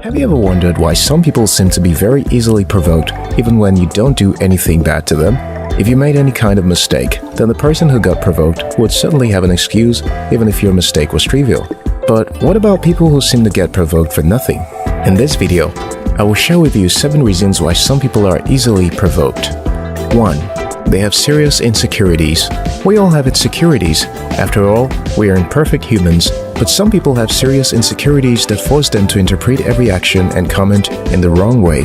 Have you ever wondered why some people seem to be very easily provoked even when you don't do anything bad to them? If you made any kind of mistake, then the person who got provoked would certainly have an excuse even if your mistake was trivial. But what about people who seem to get provoked for nothing? In this video, I will share with you 7 reasons why some people are easily provoked. 1. They have serious insecurities. We all have insecurities. After all, we are imperfect humans, but some people have serious insecurities that force them to interpret every action and comment in the wrong way.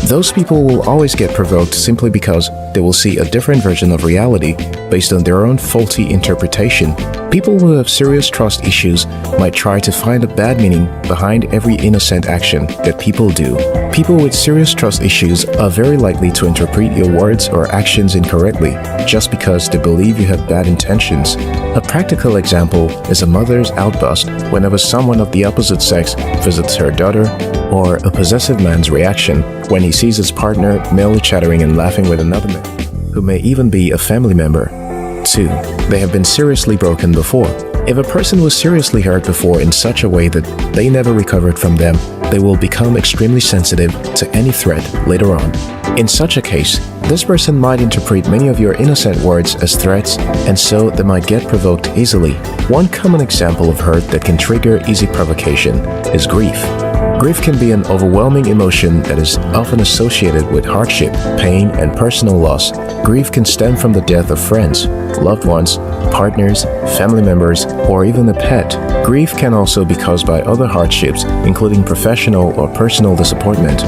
Those people will always get provoked simply because they will see a different version of reality based on their own faulty interpretation. People who have serious trust issues might try to find a bad meaning behind every innocent action that people do. People with serious trust issues are very likely to interpret your words or actions incorrectly just because they believe you have bad intentions. A practical example is a mother's outburst whenever someone of the opposite sex visits her daughter, or a possessive man's reaction when he sees his partner merely chattering and laughing with another man, who may even be a family member. 2. They have been seriously broken before. If a person was seriously hurt before in such a way that they never recovered from them, they will become extremely sensitive to any threat later on. In such a case, this person might interpret many of your innocent words as threats, and so they might get provoked easily. One common example of hurt that can trigger easy provocation is grief. Grief can be an overwhelming emotion that is often associated with hardship, pain, and personal loss. Grief can stem from the death of friends, loved ones, partners, family members, or even a pet. Grief can also be caused by other hardships, including professional or personal disappointment,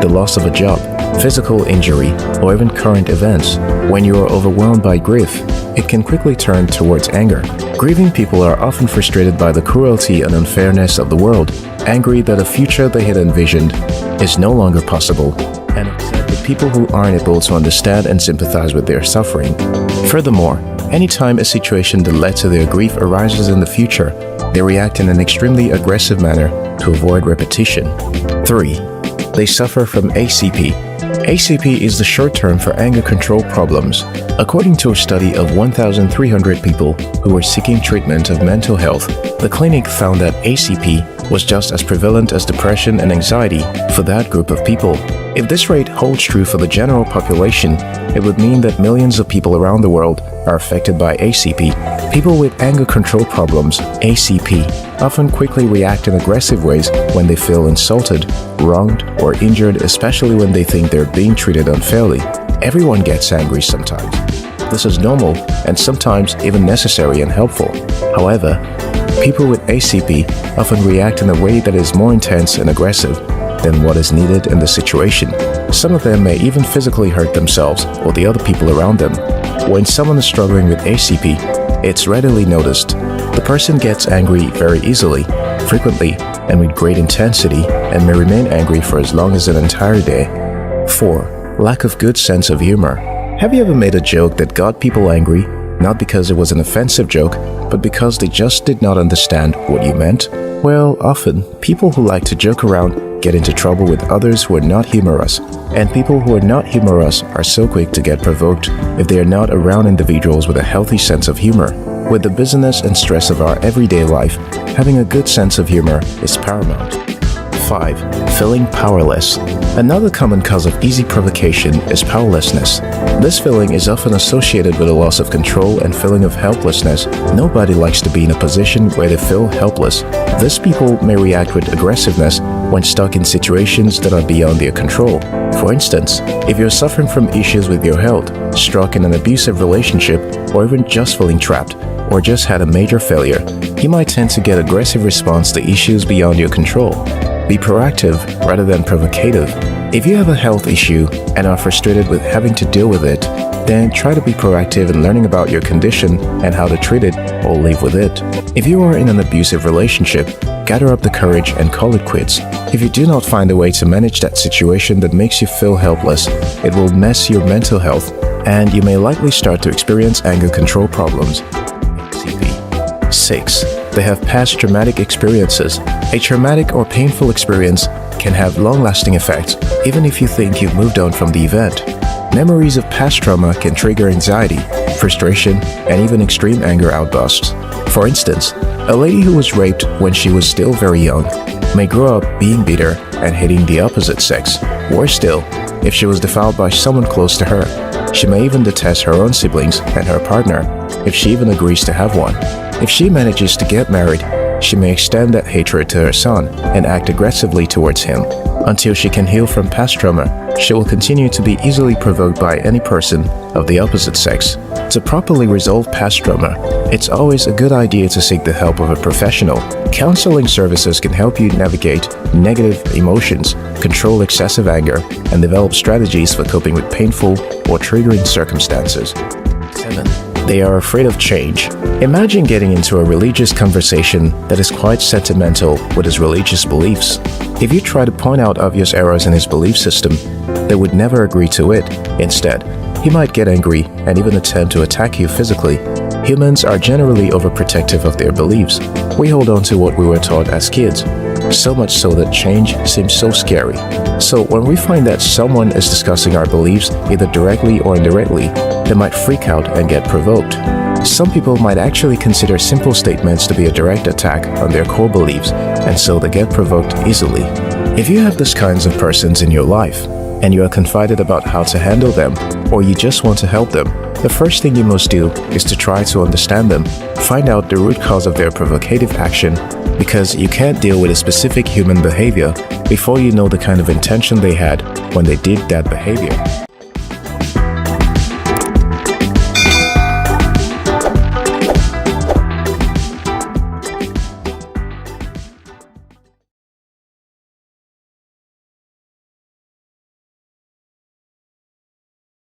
the loss of a job, physical injury, or even current events. When you are overwhelmed by grief, it can quickly turn towards anger. Grieving people are often frustrated by the cruelty and unfairness of the world, angry that a future they had envisioned is no longer possible, and upset with people who aren't able to understand and sympathize with their suffering. Furthermore, anytime a situation that led to their grief arises in the future, they react in an extremely aggressive manner to avoid repetition. 3. They suffer from ACP. ACP is the short term for anger control problems. According to a study of 1,300 people who were seeking treatment of mental health, the clinic found that ACP was just as prevalent as depression and anxiety for that group of people. If this rate holds true for the general population, it would mean that millions of people around the world are affected by ACP. People with anger control problems, ACP, often quickly react in aggressive ways when they feel insulted, wronged, or injured, especially when they think they're being treated unfairly. Everyone gets angry sometimes. This is normal and sometimes even necessary and helpful. However, people with ACP often react in a way that is more intense and aggressive than what is needed in the situation. Some of them may even physically hurt themselves or the other people around them. When someone is struggling with ACP, it's readily noticed. The person gets angry very easily, frequently, and with great intensity, and may remain angry for as long as an entire day. 4. Lack of good sense of humor. Have you ever made a joke that got people angry, not because it was an offensive joke, but because they just did not understand what you meant? Well, often, people who like to joke around get into trouble with others who are not humorous, and people who are not humorous are so quick to get provoked if they are not around individuals with a healthy sense of humor. With the busyness and stress of our everyday life, having a good sense of humor is paramount. 5. Feeling powerless. Another common cause of easy provocation is powerlessness. This feeling is often associated with a loss of control and feeling of helplessness. Nobody likes to be in a position where they feel helpless. These people may react with aggressiveness when stuck in situations that are beyond their control. For instance, if you're suffering from issues with your health, stuck in an abusive relationship, or even just feeling trapped, or just had a major failure, you might tend to get aggressive response to issues beyond your control. Be proactive rather than provocative. If you have a health issue and are frustrated with having to deal with it, then try to be proactive in learning about your condition and how to treat it or live with it. If you are in an abusive relationship, gather up the courage and call it quits. If you do not find a way to manage that situation that makes you feel helpless, it will mess your mental health, and you may likely start to experience anger control problems. 6. They have past traumatic experiences. A traumatic or painful experience can have long-lasting effects, even if you think you've moved on from the event. Memories of past trauma can trigger anxiety, frustration, and even extreme anger outbursts. For instance, a lady who was raped when she was still very young may grow up being bitter and hating the opposite sex. Worse still, if she was defiled by someone close to her, she may even detest her own siblings and her partner, if she even agrees to have one. If she manages to get married, she may extend that hatred to her son and act aggressively towards him. Until she can heal from past trauma, she will continue to be easily provoked by any person of the opposite sex. To properly resolve past trauma, it's always a good idea to seek the help of a professional. Counseling services can help you navigate negative emotions, control excessive anger, and develop strategies for coping with painful or triggering circumstances. 7. They are afraid of change. Imagine getting into a religious conversation that is quite sentimental with his religious beliefs. If you try to point out obvious errors in his belief system, they would never agree to it. Instead, he might get angry and even attempt to attack you physically. Humans are generally overprotective of their beliefs. We hold on to what we were taught as kids, so much so that change seems so scary. So when we find that someone is discussing our beliefs either directly or indirectly, they might freak out and get provoked. Some people might actually consider simple statements to be a direct attack on their core beliefs, and so they get provoked easily. If you have these kinds of persons in your life, and you are confided about how to handle them, or you just want to help them, the first thing you must do is to try to understand them. Find out the root cause of their provocative action, because you can't deal with a specific human behavior before you know the kind of intention they had when they did that behavior.